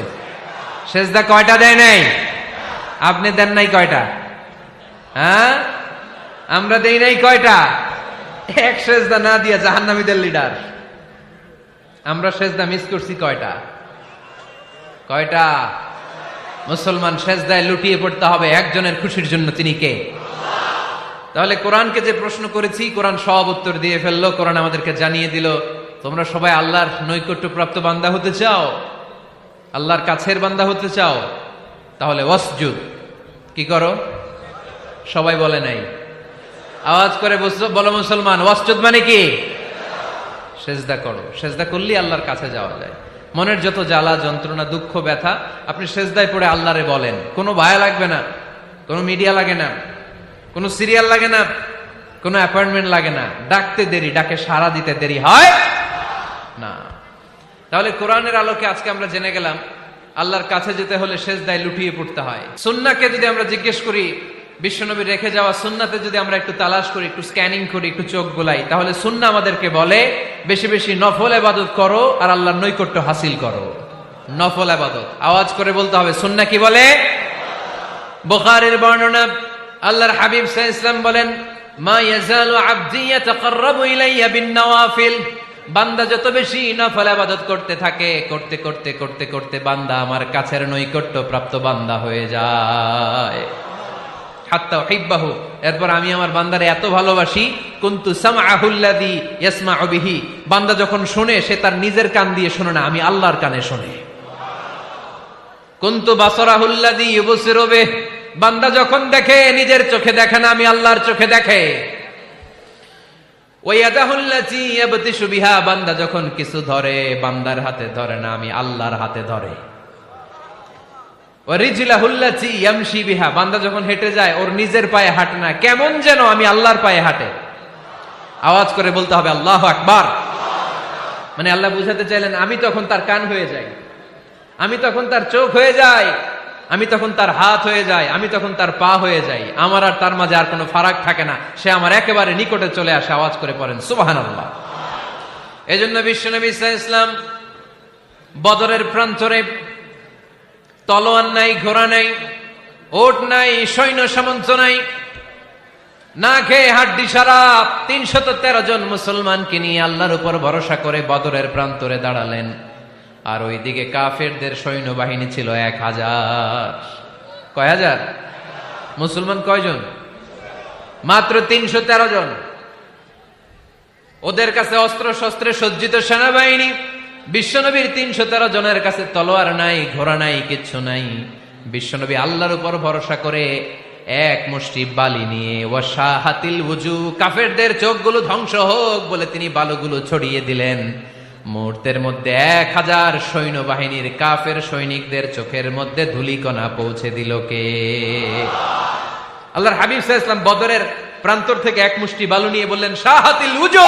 সেজদা কয়টা দেয় নাই? আপনি দেন নাই কয়টা? হ্যাঁ, আমরা দেই নাই কয়টা? এক সেজদা না দিয়া জাহান্নামীদের লিডার। আমরা সেজদা মিস করছি কয়টা? কয়টা? মুসলমান সেজদায় লুটিয়ে পড়তে হবে একজনের খুশির জন্য, তিনি কে? তাহলে কোরআনকে যে প্রশ্ন করেছি, কোরআন সব উত্তর দিয়ে ফেললো। কোরআন আমাদেরকে জানিয়ে দিল, তোমরা সবাই আল্লাহর নৈকট্য প্রাপ্ত বান্দা হতে চাও, আল্লাহর কাছের বান্দা হতে চাও, তাহলে ওয়াসজুদ, কি করো? সবাই বলে নাই, আওয়াজ করে বলো মুসলমান, ওয়াসজুদ মানে কি? সেজদা করো। সেজদা করলেই আল্লাহর কাছে যাওয়া যায়। মনের যত জ্বালা যন্ত্রণা দুঃখ ব্যথা আপনি সেজদায় পড়ে আল্লাহরে বলেন। কোনো ভায়া লাগবে না, কোনো মিডিয়া লাগে না, কোনো সিরিয়াল লাগে না, কোনো অ্যাপয়েন্টমেন্ট লাগে না। ডাকতে দেরি, ডাকে সাড়া দিতে দেরি হয় না। তাহলে কোরআনের আলোকে আজকে আমরা জেনে গেলাম আল্লাহর কাছে যেতে হলে সেজদায় লুটিয়ে পড়তে হয়। সুন্নাহকে যদি আমরা জিজ্ঞেস করি বিশ্বনবীর রেখে যাওয়া সুন্নাতে যদি আমরা একটু তালাশ করি, একটু স্ক্যানিং করি, একটু চোখ গোলাই, তাহলে সুন্নাহ আমাদেরকে বলে বেশি বেশি নফল ইবাদত করো আর আল্লাহর নৈকট্য হাসিল করো। নফল ইবাদত আওয়াজ করে বলতে হবে। সুন্নাহ কি বলে? বুখারীর বর্ণনা, আল্লাহর হাবিব সাল্লাল্লাহু আলাইহি ওয়াসাল্লাম বলেন, মা ইয়াজালু আবদি ইয়াতাকাররাবু ইলাইয়া বিন নওয়াফিল, বান্দা যত বেশি নফল ইবাদত করতে থাকে, করতে করতে করতে করতে বান্দা আমার কাছের নৈকট্য প্রাপ্ত বান্দা হয়ে যায়। হাত্তা উহিব্বাহু, এরপর আমি আমার বান্দারে এত ভালোবাসি, কুনতু সামআহুল্লাযী ইয়াসমাউ বিহি, বান্দা যখন শুনে সে তার নিজের কান দিয়ে শুনে না, আমি আল্লাহর কানে শুনে। কুনতু বাসারাহুল্লাযী ইউবসিরু বিহি, বান্দা যখন দেখে নিজের চোখে দেখে না, আমি আল্লাহর চোখে দেখে। ওয়ায়াদাহুল্লাতী ইয়াবতিশু বিহা, বান্দা যখন কিছু ধরে বান্দার হাতে ধরে না, আমি আল্লাহর হাতে ধরে। ওয়ারিজলাহুল্লাতী ইয়ামশি বিহা, বান্দা যখন হেঁটে যায় ওর নিজের পায়ে হাঁটে না, কেমন যেন আমি আল্লাহর পায়ে হাঁটে। আওয়াজ করে বলতে হবে আল্লাহু আকবার। মানে আল্লাহ বুঝাতে চাইলেন আমি তখন তার কান হয়ে যাই, আমি তখন তার চোখ হয়ে যাই, আমি তখন তার হাত হয়ে যাই, আমি তখন তার পা হয়ে যাই, আমার আর তার মাঝে আর কোনো ফারাক থাকে না, সে আমার একেবারে নিকটে চলে আসে। আওয়াজ করে পড়েন সুবহানাল্লাহ। এজন্য বিশ্বনবী সাল্লাল্লাহু আলাইহি ওয়াসাল্লাম বদরের প্রান্তরে তলোয়ার নাই, ঘোড়া নাই, ওট নাই, সৈন্য সামন্ত নাই, না খেয়ে হাড্ডি সারা ৩১৩ জন মুসলমানকে নিয়ে আল্লাহর উপর ভরসা করে বদরের প্রান্তরে দাঁড়ালেন। আর ওইদিকে কাফেরদের সৈন্যবাহিনী ছিল ১,০০০। কয় হাজার? মুসলমান কয়জন? মাত্র ৩১৩ জন। ওদের কাছে অস্ত্র শস্ত্রে সজ্জিত সেনাবাহিনী, বিশ্বনবীর ৩১৩ জনের কাছে তলোয়ার নাই, ঘোড়া নাই, কিচ্ছু নাই। বিশ্বনবী আল্লাহর উপর ভরসা করে এক মুষ্টি বালি নিয়ে, ওয়াশাহাতিল ওযু, কাফেরদের চোখগুলো ধ্বংস হোক বলে তিনি বালুগুলো ছড়িয়ে দিলেন। মুহূর্তের মধ্যে ১,০০০ সৈন্যবাহিনীর কাফের সৈনিকদের চোখের মধ্যে ধূলিকণা পৌঁছে দিল কে? আল্লাহর হাবিব সাল্লাল্লাহু আলাইহি ওয়াসাল্লাম বদরের প্রান্তর থেকে এক মুষ্টি বালু নিয়ে বললেন শাহাতিল ওযু,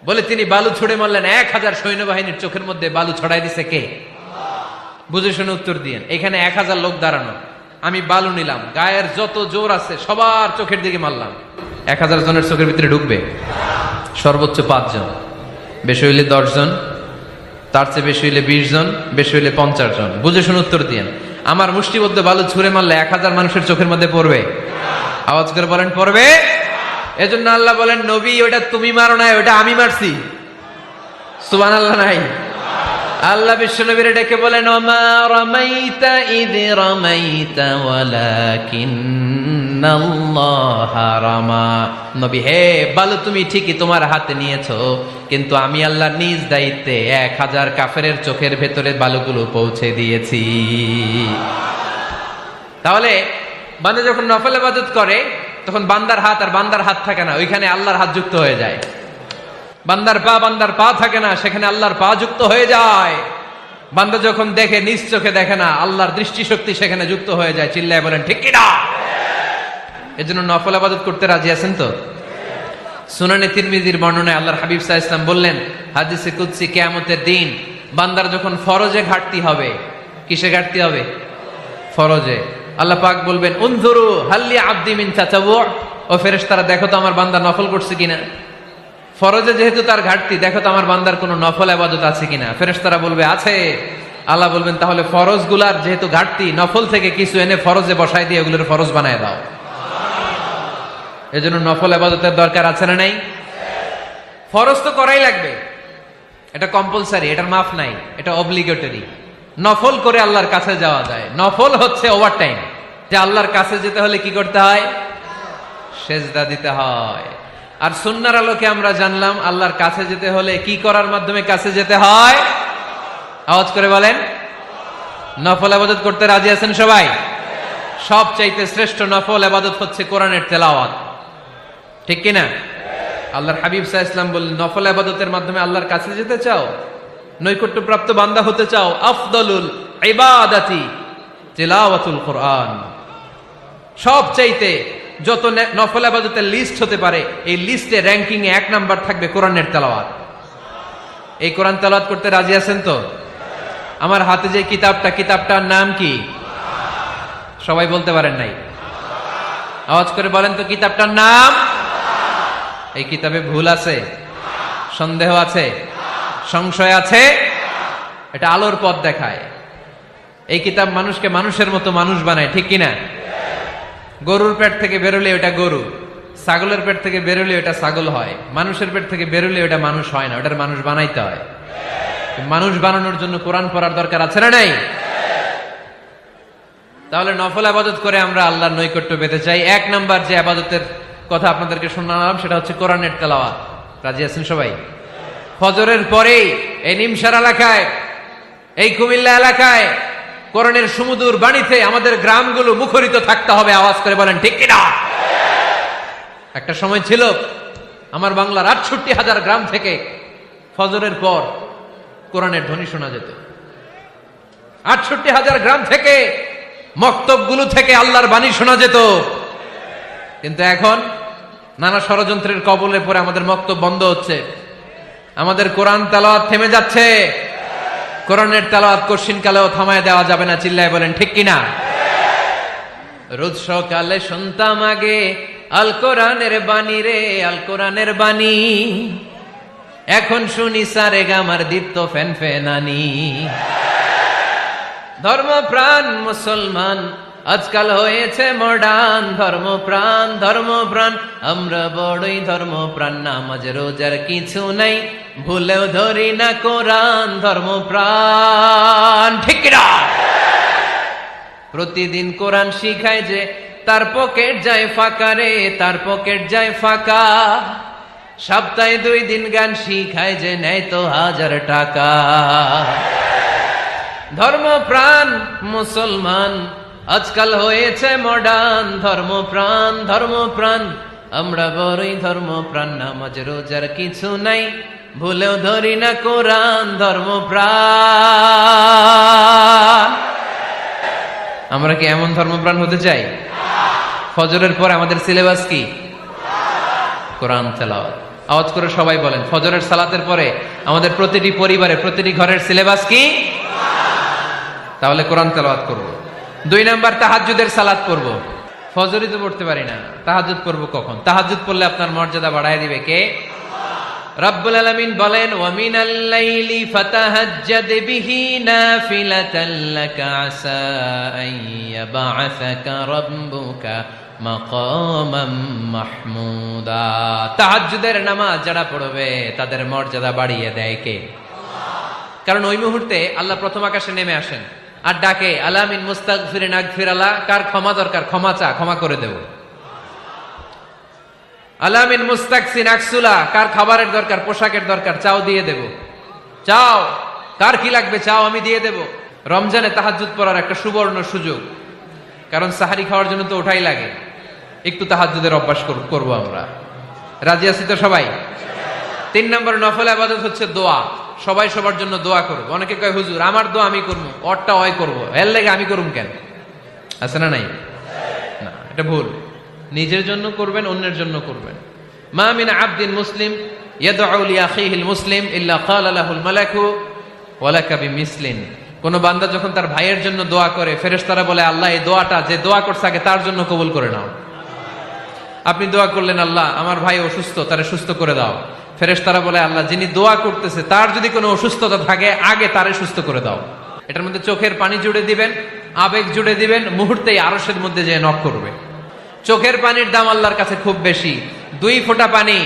বলে তিনি বালু ছুড়ে মারলেন। ১,০০০ সৈন্যবাহিনীর চোখের মধ্যে বালু ছড়াই দিছে কে? বুঝে শুনে উত্তর দিয়েন। এখানে ১,০০০ লোক দাঁড়ানো, আমি বালু নিলাম, গায়ের যত জোর আছে সবার চোখের দিকে মারলাম। ১,০০০ জনের চোখের ভিতরে ঢুকবে? সর্বোচ্চ ৫ জন, বেশি হইলে ১০ জন, তার চেয়ে বেশি হইলে ২০ জন, বেশি হইলে ৫০ জন। বুঝে শুনে উত্তর দিয়েন। আমার মুষ্টিবদ্ধ বালু ছুঁড়ে মারলে ১,০০০ মানুষের চোখের মধ্যে পড়বে? আওয়াজ করে বলেন পড়বে। এজন্য আল্লাহ বলেন নবী ওটা তুমি মারো নাই, ওটা আমি মারছি। সুবহানাল্লাহ নাই? আল্লাহ বিশ্বনবীরে ডেকে বলেন ওমা রামাইতা ইয রামাইতা ওয়ালাকিন্নাল্লাহা রামা। নবী হে, বালু তুমি ঠিকই তোমার হাতে নিয়েছো, কিন্তু আমি আল্লাহ নিজ দায়িত্বে ১,০০০ কাফেরের চোখের ভেতরে বালুগুলো পৌঁছে দিয়েছি। তাহলে বান্দা যখন নফল ইবাদত করে তখন বান্দার হাত আর বান্দার হাত থাকে না, ওইখানে আল্লাহর হাত যুক্ত হয়ে যায়। বান্দার পা থাকে না, সেখানে আল্লাহর পা যুক্ত হয়ে যায়। বান্দা যখন দেখে নিজ চোখে দেখে না, আল্লাহর দৃষ্টিশক্তি সেখানে যুক্ত হয়ে যায়। চিল্লায় বলেন ঠিক কি না? এজন্য নফল ইবাদত করতে রাজি আছেন তো? সুনানে তিরমিজির বর্ণনায় আল্লাহর হাবিব সাল্লাল্লাহু আলাইহি ওয়াসাল্লাম বললেন হাদিসে কুদসি, কিয়ামতের দিন বান্দার যখন ফরজে ঘাটতি হবে, কিসে ঘাটতি হবে? ফরজে। আল্লাহ পাক বলবেন উনজুরু হাল্লি আবদি মিন তাতাওয়ু, ও ফেরেশতারা দেখো তো আমার বান্দা নফল করছে কিনা। ফরজে যেহেতু তার ঘাটতি, দেখো তো আমার বান্দার কোনো নফল ইবাদত আছে কিনা। ফেরেশতারা বলবে আছে। আল্লাহ বলবেন তাহলে ফরজগুলার যেহেতু ঘাটতি, নফল থেকে কিছু এনে ফরজে বসাই দিয়ে ওগুলোর ফরজ বানায় দাও। এজন্য নফল ইবাদতের দরকার আছে না নাই? ফরজ তো করাই লাগবে, এটা কম্পালসারি, এটার মাফ নাই, এটা অব্লিগেটরি। নফল করে আল্লাহর কাছে যাওয়া যায়। নফল হচ্ছে ওভারটাইম, যে আল্লাহর কাছে যেতে হলে কি করতে হয়? সেজদা দিতে হয়। আর সুন্নাহর আলোকে আমরা জানলাম আল্লাহর কাছে যেতে হলে কি করার মাধ্যমে কাছে যেতে হয়? আওয়াজ করে বলেন নফল ইবাদত করতে রাজি আছেন সবাই? সবচাইতে শ্রেষ্ঠ নফল ইবাদত হচ্ছে কোরআনের তেলাওয়াত, ঠিক কি না? আল্লাহর হাবিব সাল্লাল্লাহু আলাইহি ওয়াসাল্লাম বললেন নফল ইবাদতের মাধ্যমে আল্লাহর কাছে যেতে চাও, নৈকট্যপ্রাপ্ত বান্দা হতে চাও, আফদলুল ইবাদাতি তিলাওয়াতুল কোরআন। সবচাইতে যত নফল ইবাদতের লিস্ট হতে পারে, এই লিস্টে র্যাঙ্কিং এ ১ নাম্বার থাকবে কোরআনের তেলাওয়াত। এই কোরআন তেলাওয়াত করতে রাজি আছেন তো? আমার হাতে যে কিতাবটার নাম কি? সবাই বলতে পারেন নাই? আওয়াজ করে বলেন তো কিতাবটার নাম? এই কিতাবে ভুল আছে? সন্দেহ আছে? সংশয় আছে? এটা আলোর পথ দেখায়। এই কিতাব মানুষকে মানুষের মতো মানুষ বানায়, ঠিক কিনা? গরুর পেট থেকে বেরোলে ওটা গরু, ছাগলের পেট থেকে বেরোলে ওটা ছাগল হয়, মানুষের পেট থেকে বেরোলে ওটা মানুষ হয় না, ওটার মানুষ বানাইতে হয়। মানুষ বানানোর জন্য কোরআন পড়ার দরকার আছে না নাই? তাহলে নফল আবাদত করে আমরা আল্লাহর নৈকট্য পেতে চাই। এক নাম্বার যে আবাদতের কথা আপনাদেরকে শোনালাম সেটা হচ্ছে কোরআনের তেলাওয়াত। রাজি আছেন সবাই? ফজরের পরেই এই নিমসার এলাকায়, এই কুমিল্লা এলাকায় কোরআনের সুমধুর বাণীতে আমাদের গ্রামগুলো মুখরিত থাকতে হবে। আওয়াজ করে বলেন ঠিক কিনা? একটা সময় ছিল আমার বাংলার ৬৮,০০০ গ্রাম থেকে ফজরের পর কোরআনের ধ্বনি শোনা যেত। ৬৮,০০০ গ্রাম থেকে মক্তবগুলো থেকে আল্লাহর বাণী শোনা যেত। কিন্তু এখন নানা ষড়যন্ত্রের কবলে পড়ে আমাদের মক্তব বন্ধ হচ্ছে, আমাদের কোরআন তেলাওয়াত থেমে যাচ্ছে। কোরআনের তেলাওয়াত কশিন কালেও থামায় দেওয়া যাবে না। চিল্লায় বলেন ঠিক কিনা? রোজ সকালে শুনতাম আগে আল কোরআনের বাণী রে, আল কোরআনের বাণী। এখন শুনি সারে গামার দীপ্ত ফ্যান ফেনানি। ধর্মপ্রাণ মুসলমান আজকাল হয়েছে মডার্ন। ধর্মপ্রাণ ধর্মপ্রাণ আমরা বড়ই ধর্মপ্রাণ। নামাজ রোজার কিছু নাই, ভুলেও ধরি না কোরআন। ধর্মপ্রাণ ঠিক কিনা? প্রতিদিন কোরআন শিখায় যে তার পকেট যায় ফাঁকা রে, তার পকেট যায় ফাঁকা। সপ্তাহে 2 দিন গান শিখায় যে নেয় তো 1000 টাকা। ধর্মপ্রাণ মুসলমান আজকাল হয়েছে মডার্ন। ধর্মপ্রাণ ধর্মপ্রাণ আমরা বড়ই ধর্মপ্রাণ। নামাজ রোজার কিছু নাই, ভুলেও ধরি না কোরআন। ধর্মপ্রাণ। আমরা কি এমন ধর্মপ্রাণ হতে চাই? ফজরের পর আমাদের সিলেবাস কি? কোরআন তেলাওয়াত। আওয়াজ করে সবাই বলেন, ফজরের সালাতের পরে আমাদের প্রতিটি পরিবারে, প্রতিটি ঘরের সিলেবাস কি? তাহলে কোরআন তেলাওয়াত করব। 2 নাম্বার তাহাজ্জুদের সালাত পড়ব। ফজরই তো পড়তে পারি না, তাহাজ্জুদ পড়ব কখন? তাহাজ্জুদ পড়লে আপনার মর্যাদা বাড়ায় দিবে কে? রব্বুল আলামিন বলেন, ওয়া মিনাল লাইলি ফাতাহাজ্জাদ বিহি নাফিলাতান লাকা আসা আন ইয়াবআসাকা রাব্বুকা মাকামাম মাহমুদা। তাহাজ্জুদের নামাজ যারা পড়বে তাদের মর্যাদা বাড়িয়ে দেয় কে? কারণ ওই মুহূর্তে আল্লাহ প্রথম আকাশে নেমে আসেন আর ডাকে, আলামিন মুস্তাগফিরিন আগফিরালা। কার ক্ষমা দরকার? ক্ষমা চা, ক্ষমা করে দেব। আলামিন মুস্তাকসিন আকসুলা। কার খাবারের দরকার? পোশাকের দরকার? চাও, দিয়ে দেব। চাও, কার কি লাগবে? চাও, আমি দিয়ে দেব। রমজানে তাহাজ্জুদ পড়ার একটা সুবর্ণ সুযোগ, কারণ সাহারি খাওয়ার জন্য তো ওঠাই লাগে। একটু তাহাজ্জুদের অভ্যাস করব আমরা। রাজি আছি তো সবাই? 3 নম্বর নফল ইবাদত হচ্ছে দোয়া। সবাই সবার জন্য দোয়া করব। অনেকে কয়, হুজুর আমার দোয়া আমি করবো, ওরটা ওই করবো, এর লেগে আমি করুম কেন? আছে না নাই? না, এটা ভুল। নিজের জন্য করবেন, অন্যের জন্য করবেন। মা মিন আবদিন মুসলিম ইয়াদউ লি আখিহিল মুসলিম ইল্লা ক্বালা লাহুল মালাকু ওয়া লাকা বিমিসলিন। কোন বান্দা যখন তার ভাইয়ের জন্য দোয়া করে, ফেরেশতারা বলে, আল্লাহ এই দোয়াটা যে দোয়া করছে আগে তার জন্য কবুল করে নাও। আপনি দোয়া করলেন, আল্লাহ আমার ভাই অসুস্থ, তারে সুস্থ করে দাও। ফেরেশতারা বলে, আল্লাহ যিনি দোয়া করতেছে তার যদি কোনো অসুস্থতা থাকে আগে তারে সুস্থ করে দাও। এটার মধ্যে চোখের পানি জুড়ে দিবেন, আবেগ জুড়ে দিবেন, মুহূর্তেই আরশের মধ্যে যে নক করবে। চোখের পানির দাম আল্লাহর কাছে খুব বেশি। 2 ফোঁটা পানি,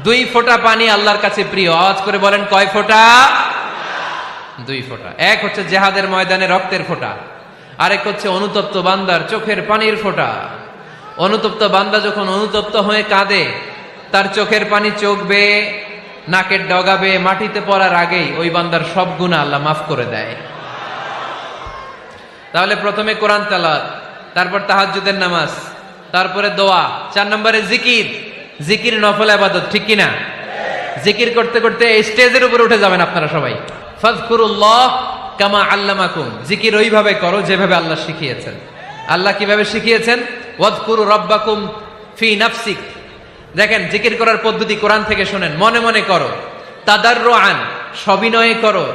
2 ফোঁটা পানি আল্লাহর কাছে প্রিয়। আওয়াজ করে বলেন, কয় ফোঁটা? 2 ফোঁটা। এক হচ্ছে জিহাদের ময়দানে রক্তের ফোঁটা, আরেক হচ্ছে অনুতপ্ত বান্দার চোখের পানির ফোঁটা। অনুতপ্ত বান্দা যখন অনুতপ্ত হয়ে কাঁদে, তার চোখের পানি চোখ বেয়ে নাকের ডগাবে মাটিতে পড়ার আগেই ওই বান্দার সব গুনাহ আল্লাহ মাফ করে দেয়। তাহলে প্রথমে কোরআন তেলাওয়াত, তারপর তাহাজ্জুদের নামাজ, তারপরে দোয়া। 4 নম্বরে জিকির। জিকির নফল ইবাদত, ঠিক কিনা? জিকির করতে করতে এই স্টেজের উপরে উঠে যাবেন আপনারা সবাই। ফাযকুরুল্লাহ কামা আল্লামাকুম। জিকির ওইভাবে করো যেভাবে আল্লাহ শিখিয়েছেন। আল্লাহ কিভাবে শিখিয়েছেন? ওয়াযকুরু রাব্বাকুম ফি নাফসিক। দেখেন, জিকির করার পদ্ধতি কোরআন থেকে শোনেন। মনে মনে করো, তাদাররুআন সবিনয়ে করো,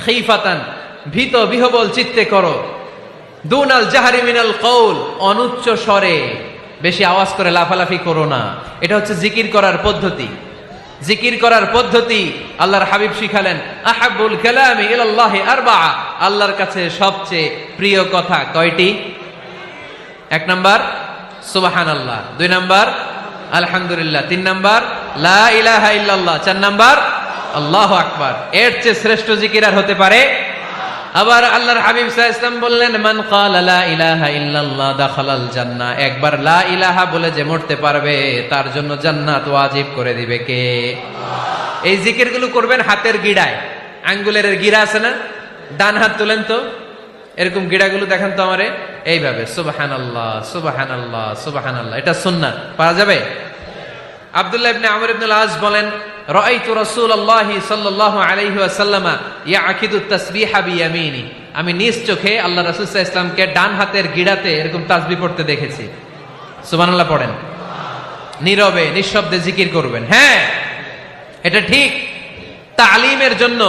খিফাতান ভীত বিহবল চিত্তে করো, দুনাল জাহরি মিনাল কওল অনুচ্চ স্বরে, বেশি আওয়াজ করে লাফালাফি করো না। এটা হচ্ছে জিকির করার পদ্ধতি। জিকির করার পদ্ধতি আল্লাহর হাবিব শিখালেন, আহাব্বুল কালামি ইলাল্লাহি আরবাআ, আল্লাহর কাছে সবচেয়ে প্রিয় কথা কয়টি? 1 নাম্বার সুবহানাল্লাহ, 2 নাম্বার আলহামদুলিল্লাহ, 3 নাম্বার লা ইলাহা ইল্লাল্লাহ, 4 নাম্বার আল্লাহু আকবার। এর চেয়ে শ্রেষ্ঠ জিকির আর হতে পারে? আবার আল্লাহর হাবিব সাল্লাল্লাহু আলাইহি ওয়াসাল্লাম বললেন, মান ক্বালা লা ইলাহা ইল্লাল্লাহ দাখালাল জান্নাহ, একবার লা ইলাহা বলে যে মরতে পারবে তার জন্য জান্নাত ওয়াজিব করে দিবে কে? আল্লাহ। এই জিকিরগুলো করবেন হাতের গিড়ায়, আঙ্গুলের গিড়া আছে না, ডান হাত তুলেন তো, এরকম গিড়াগুলো দেখেন তো আমারে, এইভাবে সুবহানাল্লাহ সুবহানাল্লাহ সুবহানাল্লাহ, এটা সুন্নাত, পারা যাবে? আব্দুল্লাহ ইবনে আমর ইবনে আল-আস বলেন, রাআইতু রাসূলুল্লাহি সাল্লাল্লাহু আলাইহি ওয়াসাল্লাম ইয়াকিদু তাসবিহা বিয়ামিনি, আমি নিজ চোখে আল্লাহ রাসূল সাল্লাল্লাহু আলাইহি ওয়াসাল্লামকে ডান হাতের গিড়াতে এরকম তাসবিহ পড়তে দেখেছি। সুবহানাল্লাহ পড়েন, নীরবে নিঃশব্দে জিকির করবেন। হ্যাঁ, এটা ঠিক। তালিমের জন্য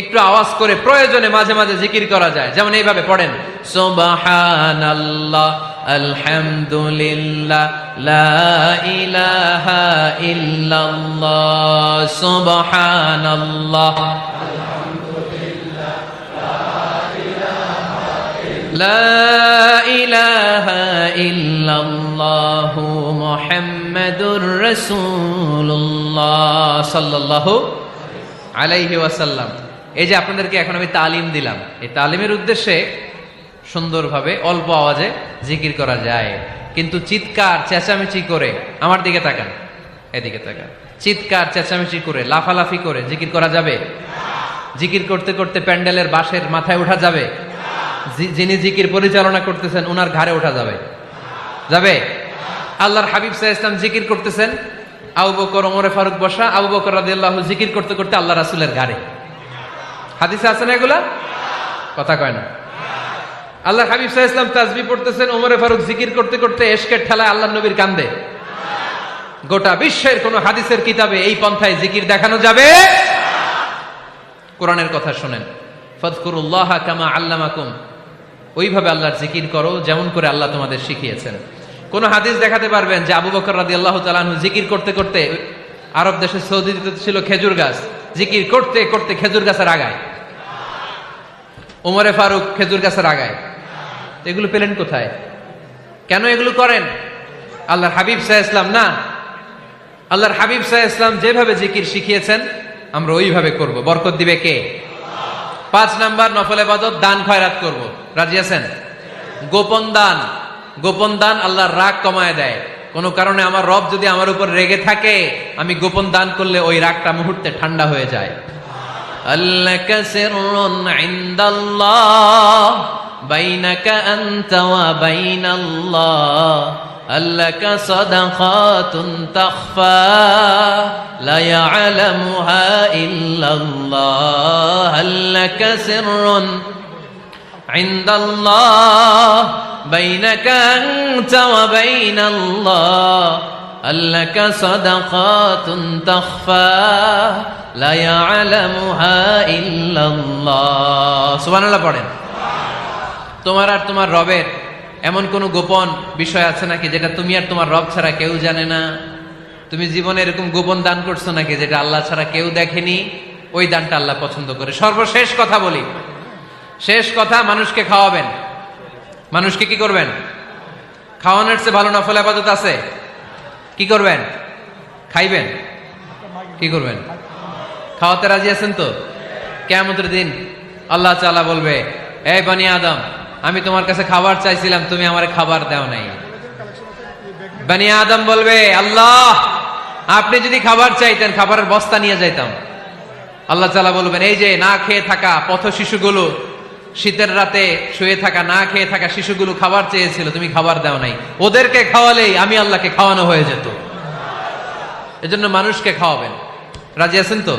একটু আওয়াজ করে প্রয়োজনে মাঝে মাঝে জিকির করা যায়, যেমন এইভাবে পড়েন, সুবহানাল্লাহ আলহামদুলিল্লাহ লা ইলাহা ইল্লাল্লাহ, সুবহানাল্লাহ লা ইলাহা ইল্লাল্লাহ মুহাম্মাদুর রাসূলুল্লাহ সাল্লাল্লাহু আলাইহি ওয়াসাল্লাম। এই যে আপনাদেরকে এখন আমি তালিম দিলাম, এই তালিমের উদ্দেশ্যে সুন্দরভাবে অল্প আওয়াজে জিকির করা যায়, কিন্তু চিৎকার চেঁচামেচি করে, আমার দিকে তাকান, এদিকে তাকান, চিৎকার চেঁচামেচি করে লাফালাফি করে জিকির করা যাবে? জিকির করতে করতে প্যান্ডেলের বাঁশের মাথায় ওঠা যাবে? যিনি জিকির পরিচালনা করতেছেন ওনার ঘাড়ে ওঠা যাবে? যাবে? আল্লাহর হাবিব সাল্লাল্লাহু আলাইহি ওয়াসাল্লাম জিকির করতেছেন, আবু বকর ওমর ফারুক বসা, আবু বকর রাদিয়াল্লাহু জিকির করতে করতে আল্লাহ রাসূলের ঘাড়ে। হাদিসে আছে না এগুলা? কথা কয় না। আল্লাহর হাবিব সাল্লাল্লাহু আলাইহি ওয়াসাল্লাম তাসবিহ পড়তেছেন, ওমর ফারুক জিকির করতে করতে ইশকের ঠেলায় আল্লাহর নবীর কান্দে। গোটা বিশ্বের কোন হাদিসের কিতাবে এই পন্থায় জিকির দেখানো যাবে? কোরআনের কথা শুনেন, ফাযকুরুল্লাহা কামা আল্লামাকুম, ওইভাবে আল্লাহর জিকির করো যেমন করে আল্লাহ তোমাদের শিখিয়েছেন। কোন হাদিস দেখাতে পারবেন যে আবু বকর রাদিয়াল্লাহু তাআলা আনহু জিকির করতে করতে, আরব দেশে সৌদিতে ছিল খেজুর গাছ, জিকির করতে করতে খেজুর গাছের আগায়, ওমরে ফারুক খেজুর গাছের আগায়, এগুলো পেলেন কোথায়? কেন এগুলো করেন? আল্লাহর হাবিব সাল্লাল্লাহু আলাইহি ওয়াসাল্লাম না, আল্লাহর হাবিব সাল্লাল্লাহু আলাইহি ওয়াসাল্লাম যেভাবে জিকির শিখিয়েছেন আমরা ওইভাবে করব। বরকত দিবে কে? 5 নাম্বার নফল ইবাদত, দান খয়রাত করব। রাজি আছেন? গোপন দান, গোপন দান আল্লাহর রাগ কমায় দেয়। কোন কারণে আমার রব যদি আমার উপর রেগে থাকে, আমি গোপন দান করলে ওই রাগটা মুহূর্তে ঠান্ডা হয়ে যায়। আল্লাকা সিররুন ইনদাল্লাহ বাইনাকা আনতা ওয়া বাইনাল্লাহ, আল্লাকা সাদাকাতুন তাখফা লা ইয়ালামুহা ইল্লাল্লাহ, আল্লাকা সিররুন ইনদাল্লাহ বাইনাকা আনতা ওয়া বাইনাল্লাহ, আল্লাকা সাদাকাতুন তাখফা লা ইয়ালামুহা ইল্লাল্লাহ। সুবহানাল্লাহ পড়েন। তোমার আর তোমার রবের এমন কোন গোপন বিষয় আছে নাকি যেটা তুমি আর তোমার রব ছাড়া কেউ জানে না? তুমি জীবনে এরকম গোপন দান করছো নাকি যেটা আল্লাহ ছাড়া কেউ দেখেনি? ওই দানটা আল্লাহ পছন্দ করে। সর্বশেষ কথা বলি, শেষ কথা, মানুষকে খাওয়াবেন। মানুষকে কি করবেন? খাওয়ানোর চেয়ে ভালো নফল ইবাদত আছে? কি করবেন? খাইবেন। কি করবেন? খাওয়াতে রাজি আছেন তো? কিয়ামতের দিন আল্লাহ তাআলা বলবে, এই বনি আদম, আমি তোমার কাছে খাবার চাইছিলাম, তুমি আমারে খাবার দাও নাই। বনি আদম বলবে, আল্লাহ আপনি যদি খাবার চাইতেন খাবারের বস্তা নিয়ে যাইতাম। আল্লাহ তাআলা বলবেন, এই যে না খেয়ে থাকা পথ শিশুগুলো, শীতের রাতে শুয়ে থাকা না খেয়ে থাকা শিশুগুলো খাবার চেয়েছিল, তুমি খাবার দাও নাই, ওদেরকে খাওয়ালেই আমি আল্লাহকে খাওয়ানো হয়ে যেত। এজন্য মানুষকে খাওয়াবেন। রাজি আছেন তো?